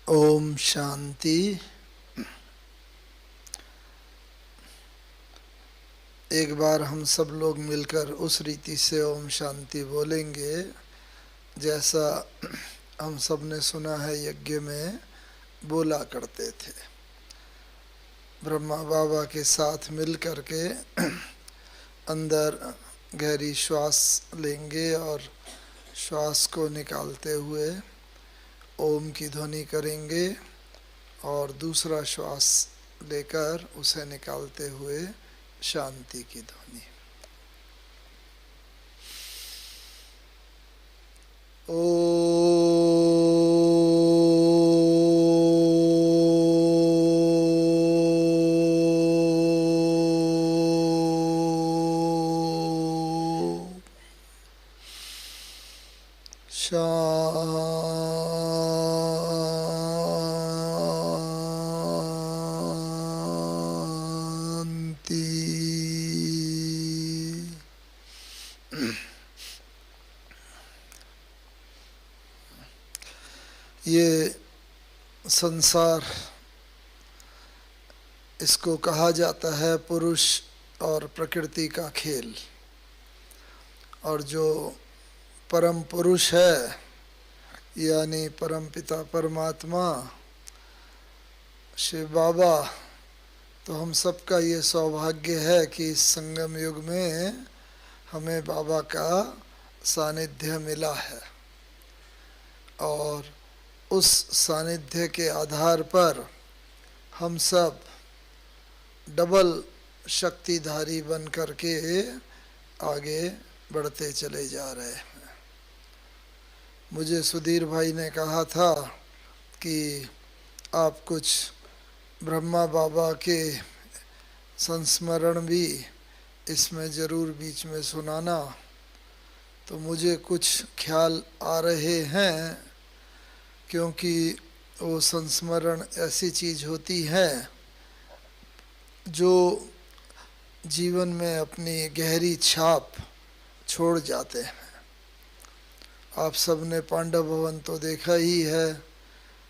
ओम शांति। एक बार हम सब लोग मिलकर उस रीति से ओम शांति बोलेंगे जैसा हम सब ने सुना है यज्ञ में बोला करते थे। ब्रह्मा बाबा के साथ मिल करके अंदर गहरी श्वास लेंगे और श्वास को निकालते हुए ओम की ध्वनि करेंगे और दूसरा श्वास लेकर उसे निकालते हुए शांति की ध्वनि। ये संसार, इसको कहा जाता है पुरुष और प्रकृति का खेल। और जो परम पुरुष है यानी परम पिता परमात्मा शिव बाबा, तो हम सबका ये सौभाग्य है कि इस संगम युग में हमें बाबा का सानिध्य मिला है। और उस सानिध्य के आधार पर हम सब डबल शक्तिधारी बन करके आगे बढ़ते चले जा रहे हैं। मुझे सुधीर भाई ने कहा था कि आप कुछ ब्रह्मा बाबा के संस्मरण भी इसमें ज़रूर बीच में सुनाना। तो मुझे कुछ ख्याल आ रहे हैं, क्योंकि वो संस्मरण ऐसी चीज़ होती है जो जीवन में अपनी गहरी छाप छोड़ जाते हैं। आप सब ने पांडव भवन तो देखा ही है,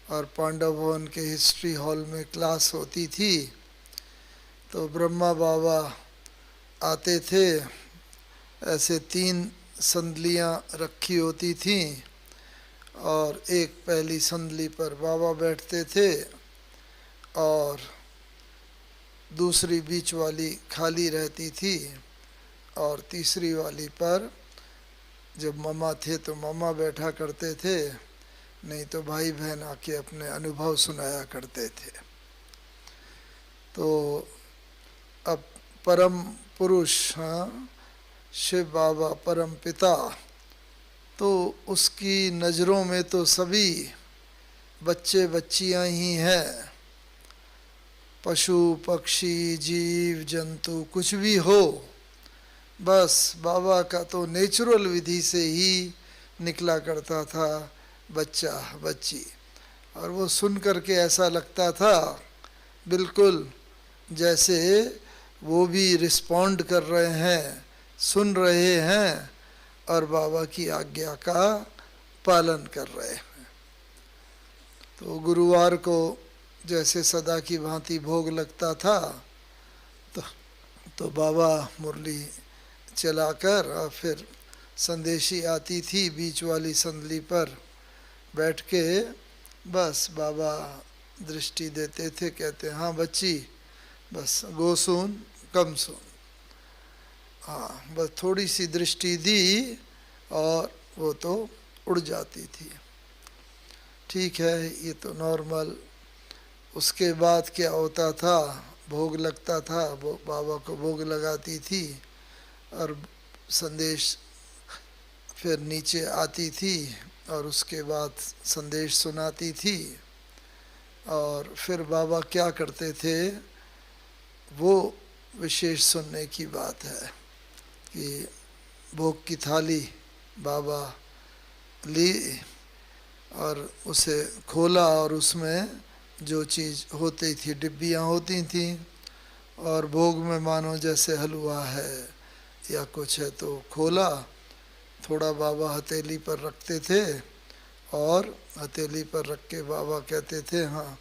और पांडव भवन के हिस्ट्री हॉल में क्लास होती थी तो ब्रह्मा बाबा आते थे। ऐसे 3 संदलियाँ रखी होती थीं और एक पहली संदली पर बाबा बैठते थे और दूसरी बीच वाली खाली रहती थी, और तीसरी वाली पर जब मामा थे तो मामा बैठा करते थे, नहीं तो भाई बहन आके अपने अनुभव सुनाया करते थे। तो अब परम पुरुष, हाँ, शिव बाबा परम पिता, तो उसकी नज़रों में तो सभी बच्चे बच्चियां ही हैं। पशु पक्षी जीव जंतु कुछ भी हो, बस बाबा का तो नेचुरल विधि से ही निकला करता था बच्चा बच्ची। और वो सुन करके ऐसा लगता था बिल्कुल जैसे वो भी रिस्पॉन्ड कर रहे हैं, सुन रहे हैं और बाबा की आज्ञा का पालन कर रहे हैं। तो गुरुवार को जैसे सदा की भांति भोग लगता था तो बाबा मुरली चलाकर और फिर संदेशी आती थी बीच वाली संदली पर बैठ के, बस बाबा दृष्टि देते थे, कहते हाँ बच्ची बस गो सुन कम सुन। हाँ, बस थोड़ी सी दृष्टि दी और वो तो उड़ जाती थी। ठीक है, ये तो नॉर्मल। उसके बाद क्या होता था, भोग लगता था, वो बाबा को भोग लगाती थी और संदेश फिर नीचे आती थी और उसके बाद संदेश सुनाती थी। और फिर बाबा क्या करते थे, वो विशेष सुनने की बात है कि भोग की थाली बाबा ली और उसे खोला और उसमें जो चीज़ होती थी, डिब्बियाँ होती थीं, और भोग में मानो जैसे हलवा है या कुछ है, तो खोला, थोड़ा बाबा हथेली पर रखते थे और हथेली पर रख के बाबा कहते थे, हाँ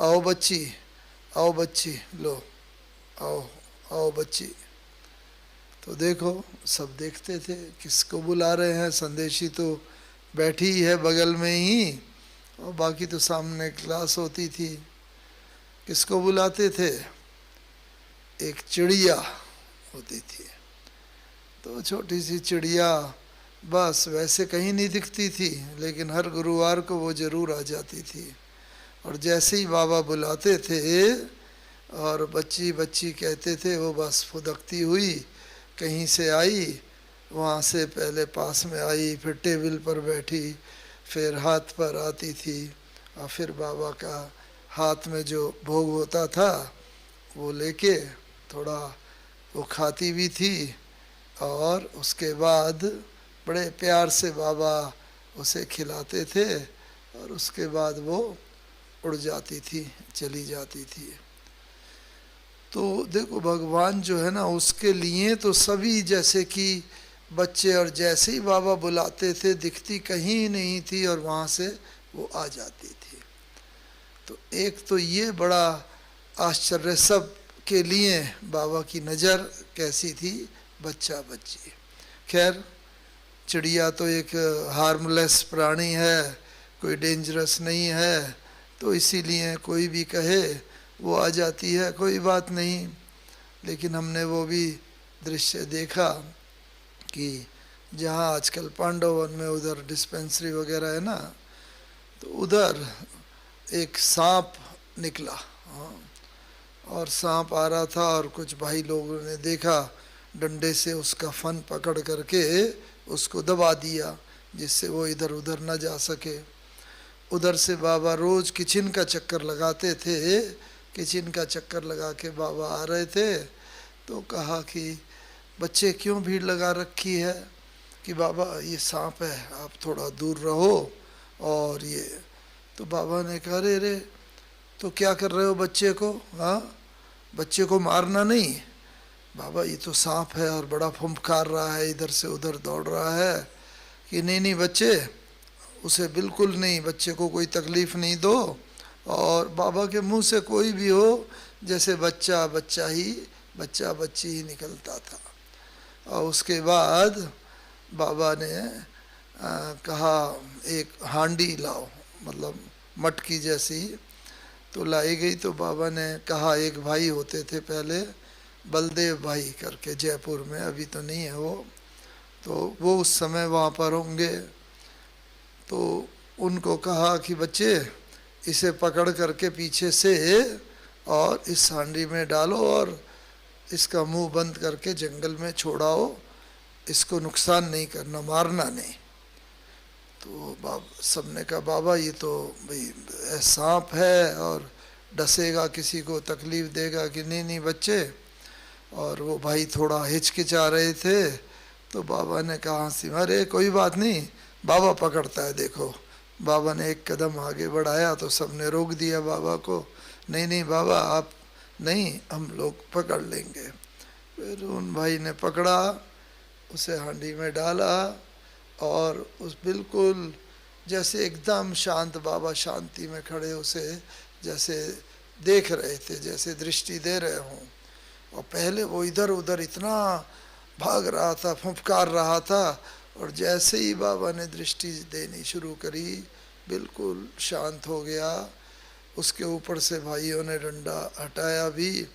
आओ बच्ची, आओ बच्ची, लो आओ, आओ बच्ची। तो देखो सब देखते थे किसको बुला रहे हैं, संदेशी तो बैठी ही है बगल में ही और बाकी तो सामने क्लास होती थी। किसको बुलाते थे? एक चिड़िया होती थी, तो छोटी सी चिड़िया बस वैसे कहीं नहीं दिखती थी, लेकिन हर गुरुवार को वो ज़रूर आ जाती थी। और जैसे ही बाबा बुलाते थे और बच्ची बच्ची कहते थे, वो बस फुदकती हुई कहीं से आई, वहाँ से पहले पास में आई, फिर टेबल पर बैठी, फिर हाथ पर आती थी और फिर बाबा का हाथ में जो भोग होता था वो लेके थोड़ा वो खाती भी थी और उसके बाद बड़े प्यार से बाबा उसे खिलाते थे और उसके बाद वो उड़ जाती थी, चली जाती थी। तो देखो भगवान जो है ना, उसके लिए तो सभी जैसे कि बच्चे, और जैसे ही बाबा बुलाते थे दिखती कहीं नहीं थी और वहाँ से वो आ जाती थी। तो एक तो ये बड़ा आश्चर्य सब के लिए बाबा की नज़र कैसी थी, बच्चा बच्ची। खैर चिड़िया तो एक हार्मलेस प्राणी है, कोई डेंजरस नहीं है, तो इसीलिए कोई भी कहे वो आ जाती है, कोई बात नहीं। लेकिन हमने वो भी दृश्य देखा कि जहाँ आजकल पांडवन में उधर डिस्पेंसरी वगैरह है ना, तो उधर एक सांप निकला। हाँ, और सांप आ रहा था और कुछ भाई लोगों ने देखा, डंडे से उसका फन पकड़ करके उसको दबा दिया जिससे वो इधर उधर न जा सके। उधर से बाबा रोज किचन का चक्कर लगाते थे, किचन का चक्कर लगा के बाबा आ रहे थे। तो कहा कि बच्चे क्यों भीड़ लगा रखी है, कि बाबा ये सांप है, आप थोड़ा दूर रहो। और ये तो बाबा ने कहा, रे रे तो क्या कर रहे हो बच्चे को, हाँ बच्चे को मारना नहीं। बाबा ये तो सांप है और बड़ा फुंफकार रहा है, इधर से उधर दौड़ रहा है। कि नहीं नहीं बच्चे, उसे बिल्कुल नहीं, बच्चे को कोई तकलीफ़ नहीं दो। और बाबा के मुंह से कोई भी हो, जैसे बच्चा बच्चा ही, बच्चा बच्ची ही निकलता था। और उसके बाद बाबा ने कहा एक हांडी लाओ, मतलब मटकी जैसी, तो लाई गई। तो बाबा ने कहा, एक भाई होते थे पहले बलदेव भाई करके जयपुर में, अभी तो नहीं है वो, तो वो उस समय वहाँ पर होंगे। तो उनको कहा कि बच्चे इसे पकड़ करके पीछे से और इस हांडी में डालो और इसका मुंह बंद करके जंगल में छोड़ाओ, इसको नुकसान नहीं करना, मारना नहीं। तो सबने कहा बाबा ये तो भाई सांप है और डसेगा, किसी को तकलीफ़ देगा। कि नहीं नहीं बच्चे। और वो भाई थोड़ा हिचकिचा रहे थे, तो बाबा ने कहा हंसी, अरे कोई बात नहीं, बाबा पकड़ता है देखो। बाबा ने एक कदम आगे बढ़ाया तो सबने रोक दिया बाबा को, नहीं नहीं बाबा आप नहीं, हम लोग पकड़ लेंगे। फिर उन भाई ने पकड़ा, उसे हांडी में डाला और उस बिल्कुल जैसे एकदम शांत, बाबा शांति में खड़े उसे जैसे देख रहे थे, जैसे दृष्टि दे रहे हों। और पहले वो इधर उधर इतना भाग रहा था, फुफकार रहा था, और जैसे ही बाबा ने दृष्टि देनी शुरू करी बिल्कुल शांत हो गया। उसके ऊपर से भाइयों ने डंडा हटाया भी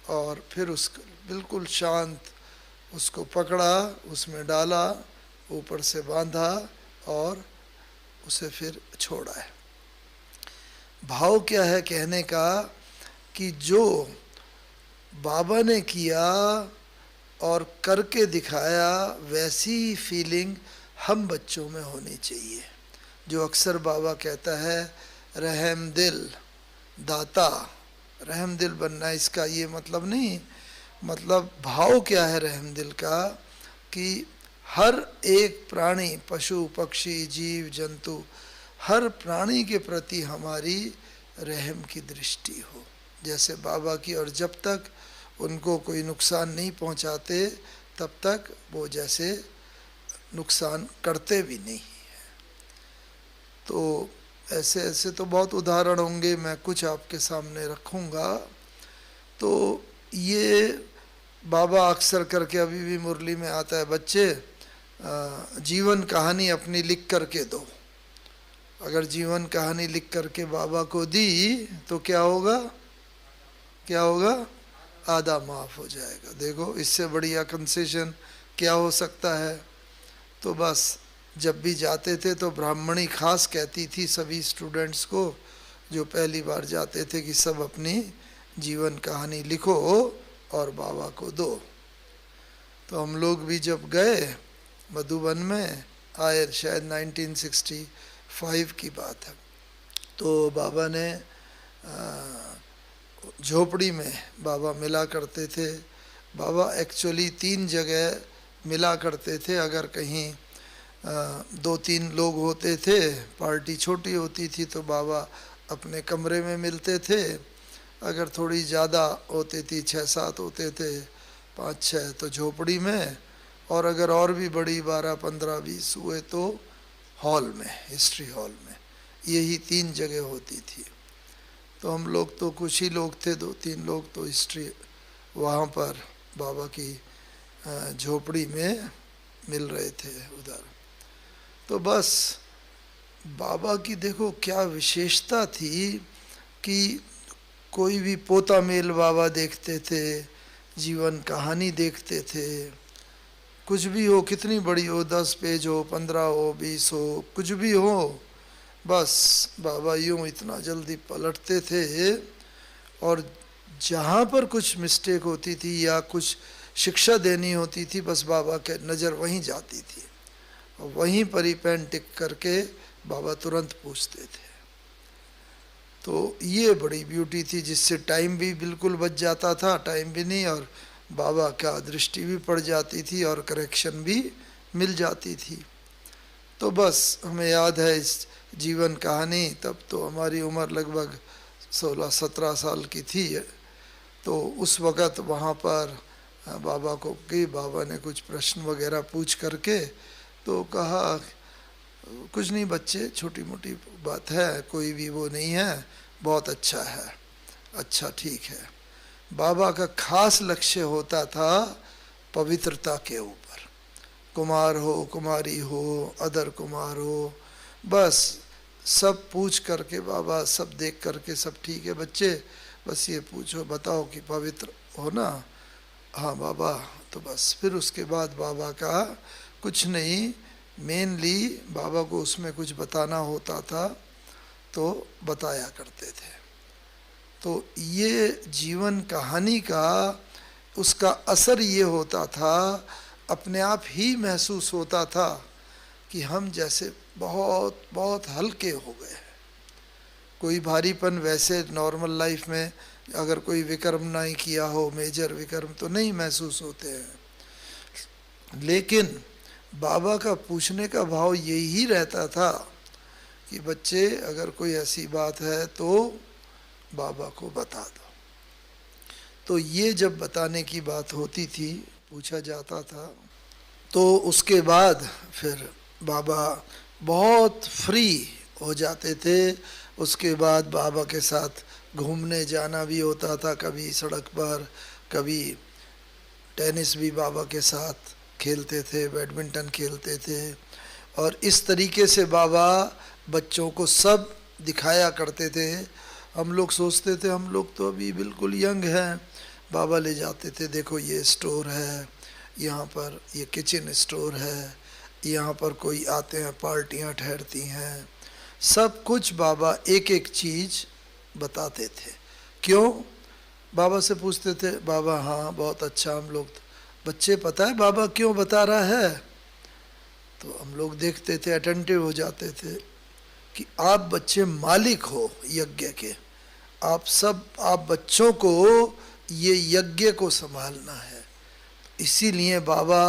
और फिर उसको बिल्कुल शांत उसको पकड़ा, उसमें डाला, ऊपर से बांधा और उसे फिर छोड़ा है। भाव क्या है कहने का, कि जो बाबा ने किया और करके दिखाया वैसी फीलिंग हम बच्चों में होनी चाहिए। जो अक्सर बाबा कहता है रहम दिल दाता, रहम दिल बनना, इसका ये मतलब नहीं, मतलब भाव क्या है रहम दिल का, कि हर एक प्राणी, पशु पक्षी जीव जंतु, हर प्राणी के प्रति हमारी रहम की दृष्टि हो जैसे बाबा की। और जब तक उनको कोई नुकसान नहीं पहुंचाते तब तक वो जैसे नुकसान करते भी नहीं। तो ऐसे ऐसे तो बहुत उदाहरण होंगे, मैं कुछ आपके सामने रखूँगा। तो ये बाबा अक्सर करके अभी भी मुरली में आता है, बच्चे जीवन कहानी अपनी लिख करके दो। अगर जीवन कहानी लिख करके बाबा को दी तो क्या होगा, क्या होगा, आधा माफ हो जाएगा। देखो इससे बढ़िया कंसेशन क्या हो सकता है। तो बस जब भी जाते थे तो ब्राह्मणी खास कहती थी सभी स्टूडेंट्स को जो पहली बार जाते थे कि सब अपनी जीवन कहानी लिखो और बाबा को दो। तो हम लोग भी जब गए मधुबन में आए, शायद 1965 की बात है, तो बाबा ने झोपड़ी में बाबा मिला करते थे। बाबा एक्चुअली 3 जगह मिला करते थे। अगर कहीं 2-3 लोग होते थे, पार्टी छोटी होती थी तो बाबा अपने कमरे में मिलते थे। अगर थोड़ी ज़्यादा होती थी, 6-7 होते थे, 5-6 तो झोपड़ी में, और अगर और भी बड़ी 12-15-20 हुए तो हॉल में, हिस्ट्री हॉल में। यही 3 जगह होती थी। तो हम लोग तो कुछ ही लोग थे, 2-3 लोग, तो हिस्ट्री वहाँ पर बाबा की झोपड़ी में मिल रहे थे उधर। तो बस बाबा की देखो क्या विशेषता थी कि कोई भी पोता मेल बाबा देखते थे, जीवन कहानी देखते थे, कुछ भी हो, कितनी बड़ी हो, 10 पेज हो, 15 हो, 20 हो, कुछ भी हो, बस बाबा यूँ इतना जल्दी पलटते थे। और जहाँ पर कुछ मिस्टेक होती थी या कुछ शिक्षा देनी होती थी, बस बाबा के नज़र वहीं जाती थी और वहीं पर ही पेन टिक करके बाबा तुरंत पूछते थे। तो ये बड़ी ब्यूटी थी, जिससे टाइम भी बिल्कुल बच जाता था, टाइम भी नहीं, और बाबा का दृष्टि भी पड़ जाती थी और करेक्शन भी मिल जाती थी। तो बस हमें याद है इस जीवन कहानी, तब तो हमारी उम्र लगभग 16-17 साल की थी। तो उस वक़्त वहाँ पर बाबा को कि बाबा ने कुछ प्रश्न वगैरह पूछ करके तो कहा कुछ नहीं बच्चे, छोटी मोटी बात है, कोई भी वो नहीं है, बहुत अच्छा है, अच्छा ठीक है। बाबा का खास लक्ष्य होता था पवित्रता के ऊपर, कुमार हो, कुमारी हो, अदर कुमार हो, बस सब पूछ करके बाबा सब देख करके सब ठीक है बच्चे, बस ये पूछो बताओ कि पवित्र हो ना, हाँ बाबा। तो बस फिर उसके बाद बाबा का कुछ नहीं, मेनली बाबा को उसमें कुछ बताना होता था तो बताया करते थे। तो ये जीवन कहानी का उसका असर ये होता था, अपने आप ही महसूस होता था कि हम जैसे बहुत बहुत हल्के हो गए। कोई भारीपन वैसे नॉर्मल लाइफ में अगर कोई विक्रम नहीं किया हो, मेजर विक्रम, तो नहीं महसूस होते हैं। लेकिन बाबा का पूछने का भाव यही रहता था कि बच्चे अगर कोई ऐसी बात है तो बाबा को बता दो। तो ये जब बताने की बात होती थी, पूछा जाता था, तो उसके बाद फिर बाबा बहुत फ्री हो जाते थे। उसके बाद बाबा के साथ घूमने जाना भी होता था, कभी सड़क पर, कभी टेनिस भी बाबा के साथ खेलते थे, बैडमिंटन खेलते थे। और इस तरीके से बाबा बच्चों को सब दिखाया करते थे। हम लोग सोचते थे हम लोग तो अभी बिल्कुल यंग हैं, बाबा ले जाते थे, देखो ये स्टोर है, यहाँ पर ये किचन स्टोर है, यहाँ पर कोई आते हैं, पार्टियाँ ठहरती हैं, सब कुछ बाबा एक एक चीज़ बताते थे। क्यों? बाबा से पूछते थे, बाबा हाँ बहुत अच्छा, हम लोग बच्चे पता है बाबा क्यों बता रहा है? तो हम लोग देखते थे, अटेंटिव हो जाते थे कि आप बच्चे मालिक हो यज्ञ के, आप बच्चों को ये यज्ञ को संभालना है, इसीलिए बाबा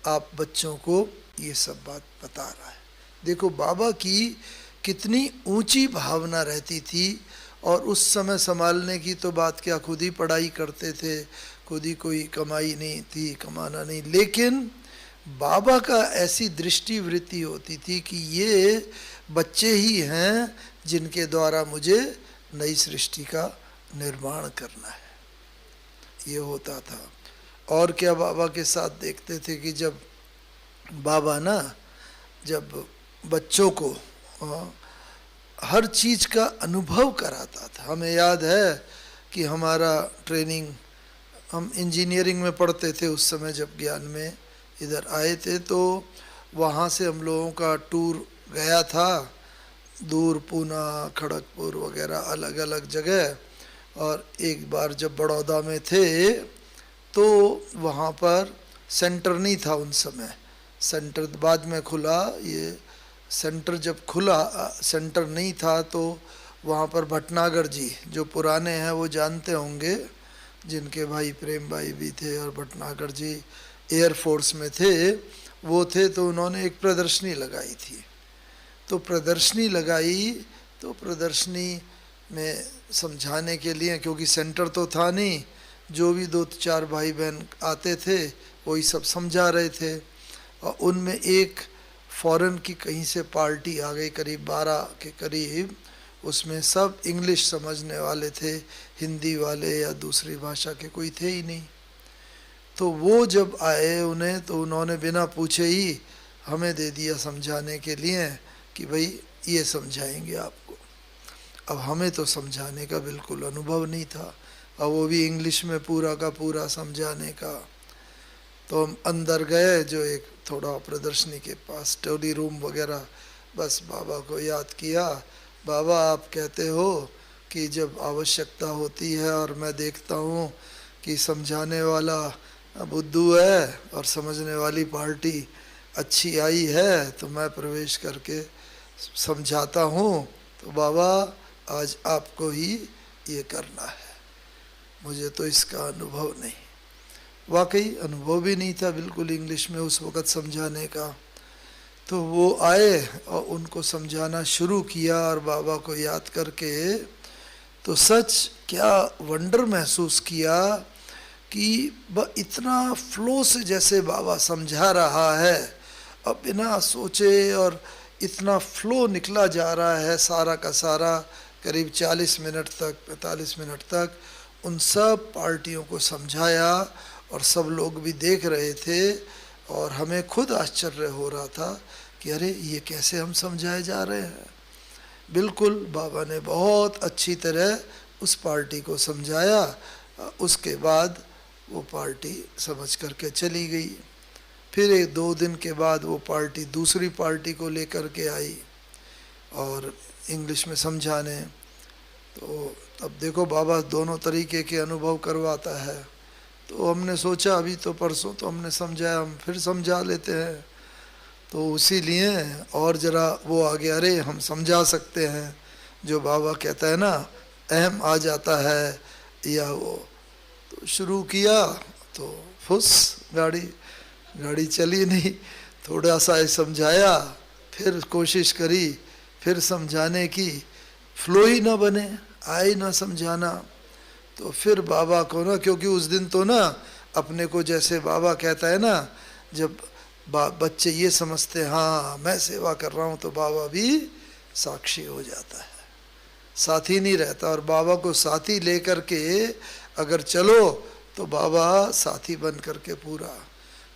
आप बच्चों को ये सब बात बता रहा है। देखो बाबा की कितनी ऊंची भावना रहती थी। और उस समय संभालने की तो बात क्या, खुद ही पढ़ाई करते थे, खुद ही कोई कमाई नहीं थी, कमाना नहीं, लेकिन बाबा का ऐसी दृष्टि वृत्ति होती थी कि ये बच्चे ही हैं जिनके द्वारा मुझे नई सृष्टि का निर्माण करना है। ये होता था। और क्या बाबा के साथ देखते थे कि जब बाबा ना जब बच्चों को हर चीज़ का अनुभव कराता था। हमें याद है कि हमारा ट्रेनिंग, हम इंजीनियरिंग में पढ़ते थे उस समय, जब ज्ञान में इधर आए थे तो वहाँ से हम लोगों का टूर गया था दूर, पूना, खड़गपुर वगैरह अलग अलग जगह। और एक बार जब बड़ौदा में थे तो वहाँ पर सेंटर नहीं था उन समय, सेंटर बाद में खुला। ये सेंटर जब खुला, सेंटर नहीं था तो वहाँ पर भटनागर जी जो पुराने हैं वो जानते होंगे, जिनके भाई प्रेम भाई भी थे और भटनागर जी एयरफोर्स में थे, वो थे। तो उन्होंने एक प्रदर्शनी लगाई थी। तो प्रदर्शनी लगाई तो प्रदर्शनी में समझाने के लिए, क्योंकि सेंटर तो था नहीं, जो भी 2-4 भाई बहन आते थे वही सब समझा रहे थे। और उनमें एक फॉरेन की कहीं से पार्टी आ गई, करीब 12 के करीब। उसमें सब इंग्लिश समझने वाले थे, हिंदी वाले या दूसरी भाषा के कोई थे ही नहीं। तो वो जब आए उन्हें तो उन्होंने बिना पूछे ही हमें दे दिया समझाने के लिए कि भाई ये समझाएंगे आपको। अब हमें तो समझाने का बिल्कुल अनुभव नहीं था, और वो भी इंग्लिश में पूरा का पूरा समझाने का। तो हम अंदर गए, जो एक थोड़ा प्रदर्शनी के पास स्टडी रूम वगैरह, बस बाबा को याद किया। बाबा आप कहते हो कि जब आवश्यकता होती है और मैं देखता हूँ कि समझाने वाला बुद्धू है और समझने वाली पार्टी अच्छी आई है, तो मैं प्रवेश करके समझाता हूँ। तो बाबा आज आपको ही ये करना है, मुझे तो इसका अनुभव नहीं। वाकई अनुभव भी नहीं था बिल्कुल इंग्लिश में उस वक़्त समझाने का। तो वो आए और उनको समझाना शुरू किया, और बाबा को याद करके तो सच क्या वंडर महसूस किया कि इतना फ्लो से जैसे बाबा समझा रहा है, अब बिना सोचे, और इतना फ्लो निकला जा रहा है सारा का सारा। करीब 40 मिनट तक, 45 मिनट तक उन सब पार्टियों को समझाया, और सब लोग भी देख रहे थे। और हमें खुद आश्चर्य हो रहा था कि अरे ये कैसे हम समझाए जा रहे हैं। बिल्कुल बाबा ने बहुत अच्छी तरह उस पार्टी को समझाया। उसके बाद वो पार्टी समझ करके चली गई। फिर 1-2 दिन के बाद वो पार्टी दूसरी पार्टी को लेकर के आई और इंग्लिश में समझाने। तो अब देखो बाबा दोनों तरीके के अनुभव करवाता है। तो हमने सोचा अभी तो परसों तो हमने समझाया, हम फिर समझा लेते हैं। तो उसी लिए और ज़रा वो आ गया, अरे हम समझा सकते हैं। जो बाबा कहता है ना, अहम आ जाता है या वो। तो शुरू किया तो फुस गाड़ी चली नहीं। थोड़ा सा समझाया, फिर कोशिश करी, फिर समझाने की, फ्लो ही ना बने, आए ना समझाना। तो फिर बाबा को ना, क्योंकि उस दिन तो ना अपने को जैसे बाबा कहता है ना, जब बच्चे ये समझते हैं हाँ मैं सेवा कर रहा हूँ, तो बाबा भी साक्षी हो जाता है, साथी नहीं रहता। और बाबा को साथी लेकर के अगर चलो तो बाबा साथी बन करके पूरा।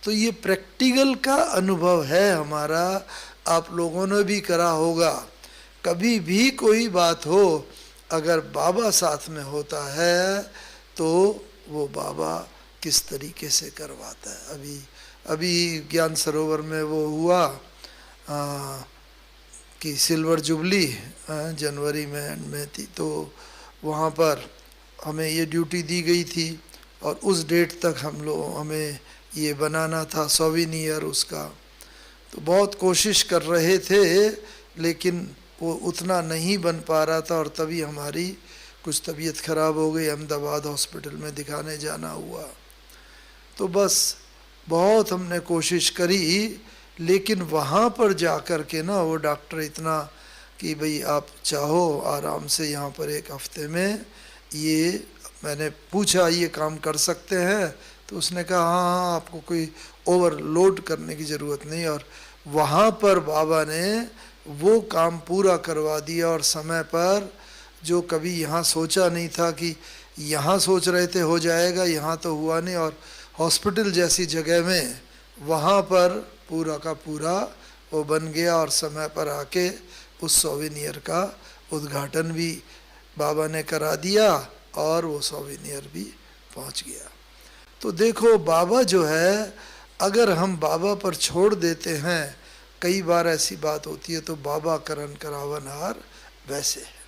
तो ये प्रैक्टिकल का अनुभव है हमारा, आप लोगों ने भी करा होगा। कभी भी कोई बात हो, अगर बाबा साथ में होता है तो वो बाबा किस तरीके से करवाता है। अभी ज्ञान सरोवर में वो हुआ कि सिल्वर जुबली जनवरी में थी। तो वहाँ पर हमें ये ड्यूटी दी गई थी, और उस डेट तक हमें ये बनाना था सोविनियर उसका। तो बहुत कोशिश कर रहे थे, लेकिन वो उतना नहीं बन पा रहा था। और तभी हमारी कुछ तबीयत ख़राब हो गई, अहमदाबाद हॉस्पिटल में दिखाने जाना हुआ। तो बस बहुत हमने कोशिश करी, लेकिन वहाँ पर जा कर के ना वो डॉक्टर इतना कि भाई आप चाहो आराम से यहाँ पर 1 हफ्ते में ये, मैंने पूछा ये काम कर सकते हैं? तो उसने कहा हाँ आपको कोई ओवरलोड करने की ज़रूरत नहीं। और वहाँ पर बाबा ने वो काम पूरा करवा दिया और समय पर, जो कभी यहाँ सोचा नहीं था कि यहाँ सोच रहे थे हो जाएगा, यहाँ तो हुआ नहीं। और हॉस्पिटल जैसी जगह में वहाँ पर पूरा का पूरा वो बन गया और समय पर आके उस सोवेनियर का उद्घाटन भी बाबा ने करा दिया और वो सोवेनियर भी पहुँच गया। तो देखो बाबा जो है, अगर हम बाबा पर छोड़ देते हैं, कई बार ऐसी बात होती है, तो बाबा करन करावन हार वैसे है।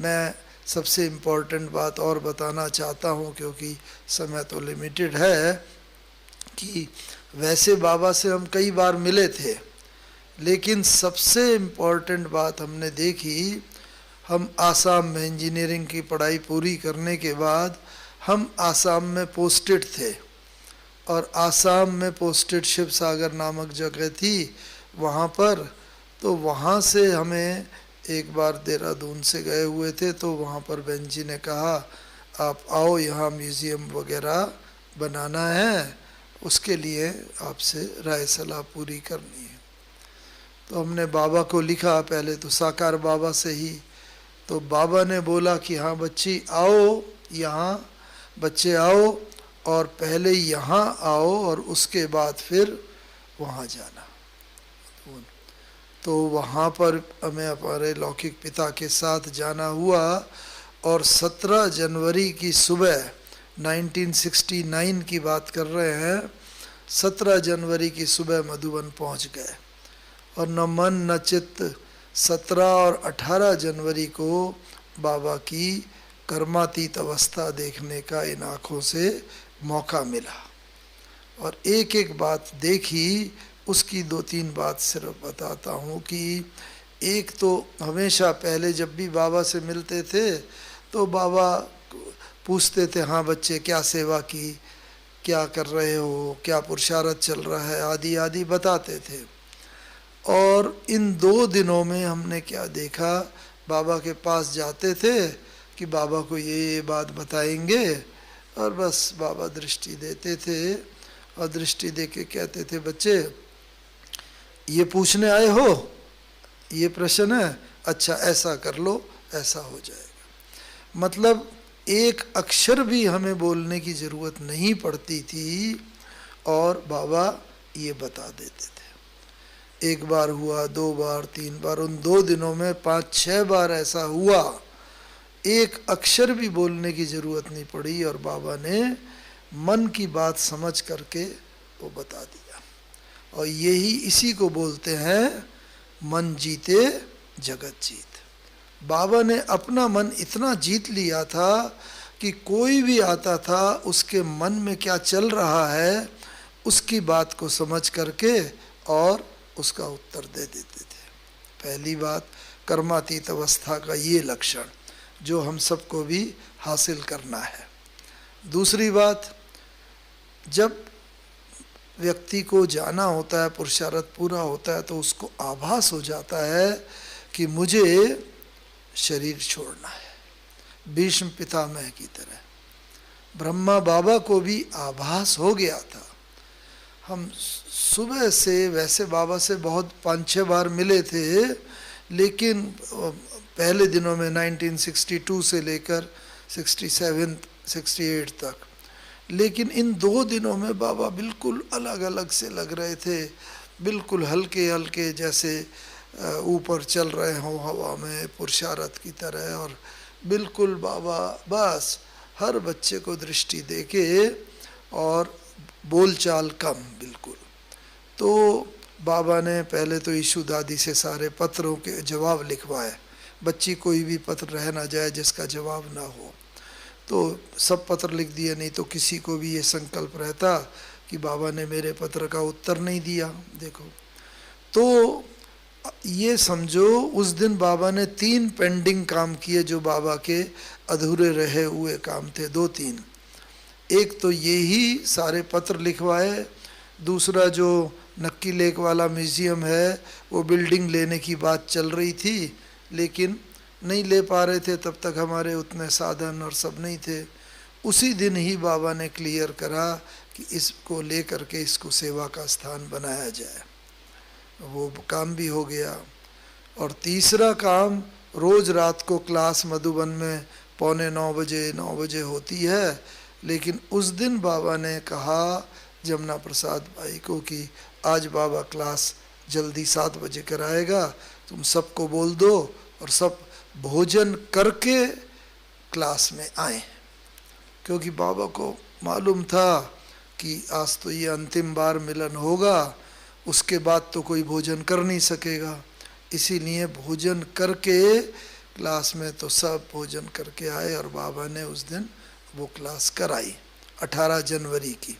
मैं सबसे इम्पोर्टेंट बात और बताना चाहता हूँ, क्योंकि समय तो लिमिटेड है, कि वैसे बाबा से हम कई बार मिले थे, लेकिन सबसे इम्पोर्टेंट बात हमने देखी, हम आसाम में इंजीनियरिंग की पढ़ाई पूरी करने के बाद हम आसाम में पोस्टेड थे, और आसाम में पोस्टेड शिव सागर नामक जगह थी वहाँ पर। तो वहाँ से हमें एक बार देहरादून से गए हुए थे, तो वहाँ पर बहन जी ने कहा आप आओ, यहाँ म्यूज़ियम वगैरह बनाना है, उसके लिए आपसे राय सलाह पूरी करनी है। तो हमने बाबा को लिखा, पहले तो साकार बाबा से ही। तो बाबा ने बोला कि हाँ बच्ची आओ, यहाँ बच्चे आओ, और पहले यहाँ आओ और उसके बाद फिर वहाँ जाना। तो वहाँ पर हमें हमारे लौकिक पिता के साथ जाना हुआ, और 17 जनवरी की सुबह 1969 की बात कर रहे हैं, 17 जनवरी की सुबह मधुबन पहुँच गए। और न मन न चित्त 17 और 18 जनवरी को बाबा की कर्मातीत अवस्था देखने का इन आँखों से मौका मिला, और एक एक बात देखी। उसकी 2-3 बात सिर्फ बताता हूँ कि एक तो हमेशा पहले जब भी बाबा से मिलते थे तो बाबा पूछते थे, हाँ बच्चे क्या सेवा की, क्या कर रहे हो, क्या पुरुषार्थ चल रहा है, आदि आदि बताते थे। और इन 2 दिनों में हमने क्या देखा, बाबा के पास जाते थे कि बाबा को ये बात बताएंगे, और बस बाबा दृष्टि देते थे, और दृष्टि दे के कहते थे, बच्चे ये पूछने आए हो, ये प्रश्न है, अच्छा ऐसा कर लो, ऐसा हो जाएगा। मतलब एक अक्षर भी हमें बोलने की ज़रूरत नहीं पड़ती थी, और बाबा ये बता देते थे। एक बार हुआ, 2 बार, 3 बार, उन 2 दिनों में 5-6 बार ऐसा हुआ, एक अक्षर भी बोलने की ज़रूरत नहीं पड़ी, और बाबा ने मन की बात समझ करके वो बता दिया। और यही इसी को बोलते हैं मन जीते जगत जीत। बाबा ने अपना मन इतना जीत लिया था कि कोई भी आता था, उसके मन में क्या चल रहा है उसकी बात को समझ करके और उसका उत्तर दे देते थे। पहली बात, कर्मातीत अवस्था का ये लक्षण जो हम सबको भी हासिल करना है। दूसरी बात, जब व्यक्ति को जाना होता है, पुरुषार्थ पूरा होता है, तो उसको आभास हो जाता है कि मुझे शरीर छोड़ना है। भीष्म पितामह की तरह ब्रह्मा बाबा को भी आभास हो गया था। हम सुबह से वैसे बाबा से बहुत 5-6 बार मिले थे, लेकिन पहले दिनों में 1962 से लेकर 67-68 तक, लेकिन इन 2 दिनों में बाबा बिल्कुल अलग अलग से लग रहे थे, बिल्कुल हल्के हल्के, जैसे ऊपर चल रहे हों हवा में पुरुषार्थ की तरह, और बिल्कुल बाबा बस हर बच्चे को दृष्टि देके, और बोलचाल कम बिल्कुल। तो बाबा ने पहले तो ईशु दादी से सारे पत्रों के जवाब लिखवाए, बच्ची कोई भी पत्र रह ना जाए जिसका जवाब ना हो। तो सब पत्र लिख दिए, नहीं तो किसी को भी ये संकल्प रहता कि बाबा ने मेरे पत्र का उत्तर नहीं दिया। देखो, तो ये समझो उस दिन बाबा ने 3 पेंडिंग काम किए जो बाबा के अधूरे रहे हुए काम थे, 2-3। एक तो यही सारे पत्र लिखवाए, दूसरा जो नक्की लेक वाला म्यूज़ियम है वो बिल्डिंग लेने की बात चल रही थी, लेकिन नहीं ले पा रहे थे, तब तक हमारे उतने साधन और सब नहीं थे। उसी दिन ही बाबा ने क्लियर करा कि इसको ले करके इसको सेवा का स्थान बनाया जाए। वो काम भी हो गया। और तीसरा काम, रोज़ रात को क्लास मधुबन में 8:45 9 बजे होती है, लेकिन उस दिन बाबा ने कहा जमुना प्रसाद भाई को कि आज बाबा क्लास जल्दी 7 बजे कराएगा, तुम सबको बोल दो और सब भोजन करके क्लास में आए। क्योंकि बाबा को मालूम था कि आज तो ये अंतिम बार मिलन होगा, उसके बाद तो कोई भोजन कर नहीं सकेगा, इसीलिए भोजन करके क्लास में तो सब भोजन करके आए और बाबा ने उस दिन वो क्लास कराई 18 जनवरी की।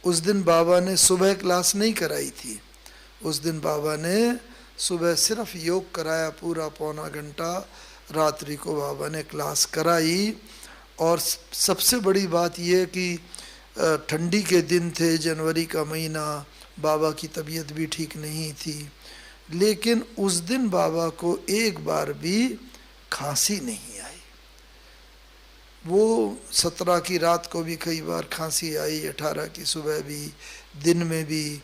उस दिन बाबा ने सुबह क्लास नहीं कराई थी, उस दिन बाबा ने सुबह सिर्फ योग कराया, पूरा पौना घंटा रात्रि को बाबा ने क्लास कराई। और सबसे बड़ी बात यह कि ठंडी के दिन थे, जनवरी का महीना, बाबा की तबीयत भी ठीक नहीं थी, लेकिन उस दिन बाबा को एक बार भी खांसी नहीं आई। वो 17 की रात को भी कई बार खांसी आई, 18 की सुबह भी, दिन में भी।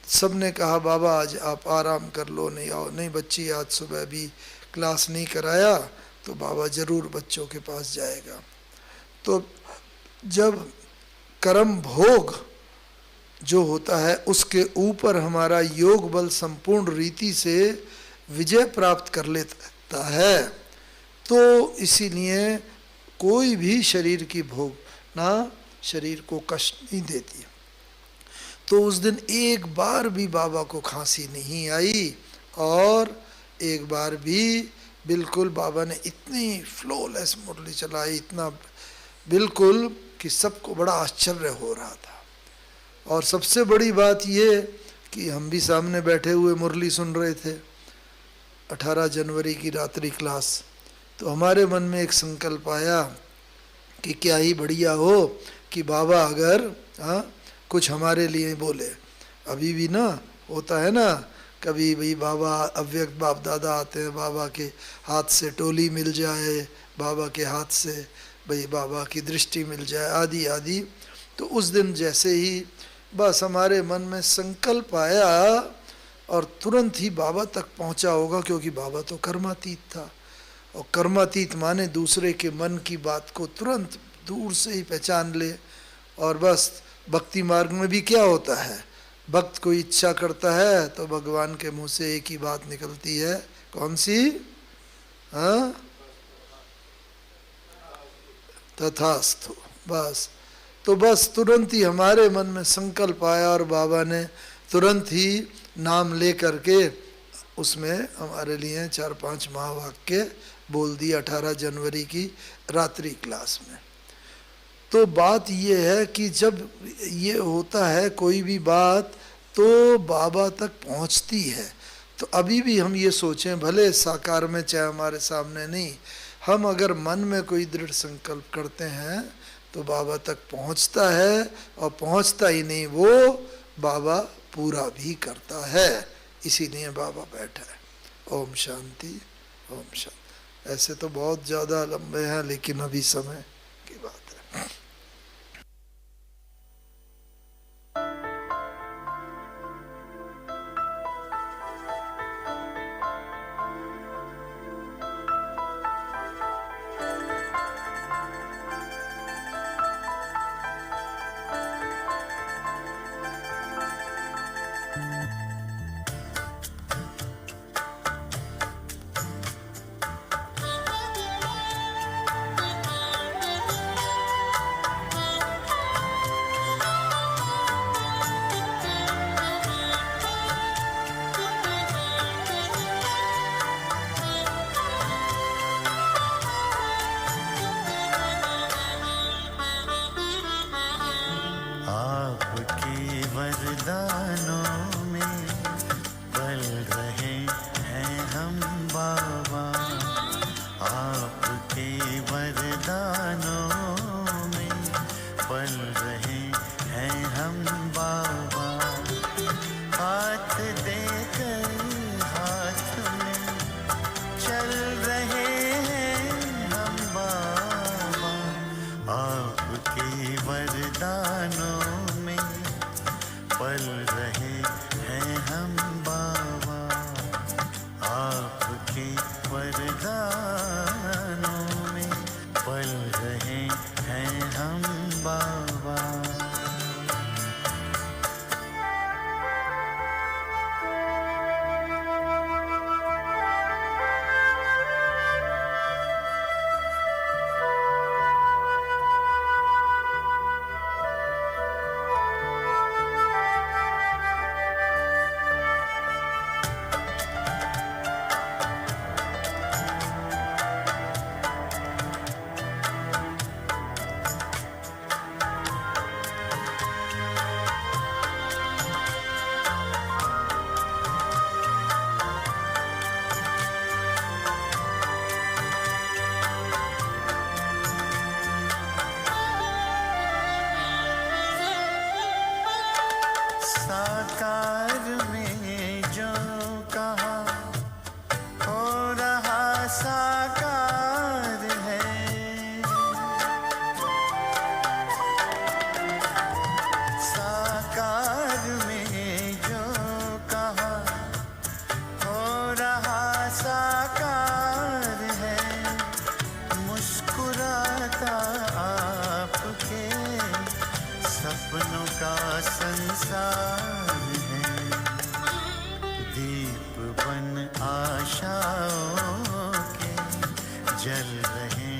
सब ने कहा बाबा आज आप आराम कर लो, नहीं आओ, नहीं बच्ची आज सुबह भी क्लास नहीं कराया तो बाबा ज़रूर बच्चों के पास जाएगा। तो जब कर्म भोग जो होता है उसके ऊपर हमारा योग बल संपूर्ण रीति से विजय प्राप्त कर लेता है, तो इसीलिए कोई भी शरीर की भोग ना शरीर को कष्ट नहीं देती। तो उस दिन एक बार भी बाबा को खांसी नहीं आई, और एक बार भी बिल्कुल बाबा ने इतनी फ्लोलेस मुरली चलाई, इतना बिल्कुल कि सबको बड़ा आश्चर्य हो रहा था। और सबसे बड़ी बात ये कि हम भी सामने बैठे हुए मुरली सुन रहे थे 18 जनवरी की रात्रि क्लास। तो हमारे मन में एक संकल्प आया कि क्या ही बढ़िया हो कि बाबा अगर कुछ हमारे लिए बोले। अभी भी ना होता है ना, कभी भाई बाबा अव्यक्त बाप दादा आते हैं, बाबा के हाथ से टोली मिल जाए, बाबा के हाथ से भाई बाबा की दृष्टि मिल जाए, आदि आदि। तो उस दिन जैसे ही बस हमारे मन में संकल्प आया और तुरंत ही बाबा तक पहुंचा होगा, क्योंकि बाबा तो कर्मातीत था, और कर्मातीत माने दूसरे के मन की बात को तुरंत दूर से ही पहचान ले। और बस भक्ति मार्ग में भी क्या होता है, भक्त कोई इच्छा करता है तो भगवान के मुंह से एक ही बात निकलती है, कौन सी? हाँ, तथास्तु। बस तो बस तुरंत ही हमारे मन में संकल्प आया और बाबा ने तुरंत ही नाम ले करके उसमें हमारे लिए 4-5 महावाक्य बोल दिया 18 जनवरी की रात्रि क्लास में। तो बात ये है कि जब ये होता है कोई भी बात तो बाबा तक पहुंचती है। तो अभी भी हम ये सोचें, भले साकार में चाहे हमारे सामने नहीं, हम अगर मन में कोई दृढ़ संकल्प करते हैं तो बाबा तक पहुंचता है, और पहुंचता ही नहीं, वो बाबा पूरा भी करता है। इसीलिए बाबा बैठा है। ओम शांति, ओम शांति। ऐसे तो बहुत ज़्यादा लंबे हैं, लेकिन अभी समय की बात है। इंतजार है, दीप बन आशाओं के जल रहे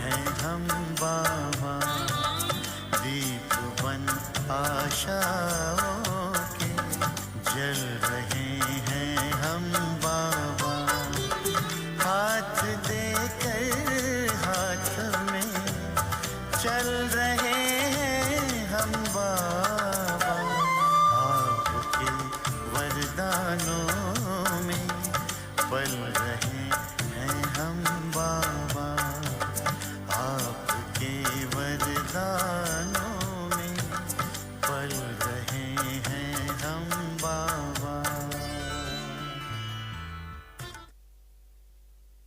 हैं हम बाबा, दीप बन आशाओं के जल रहे हैं हम बाबा, हाथ देकर हाथ में चल रहे हैं हम बाबा, आपके वरदानों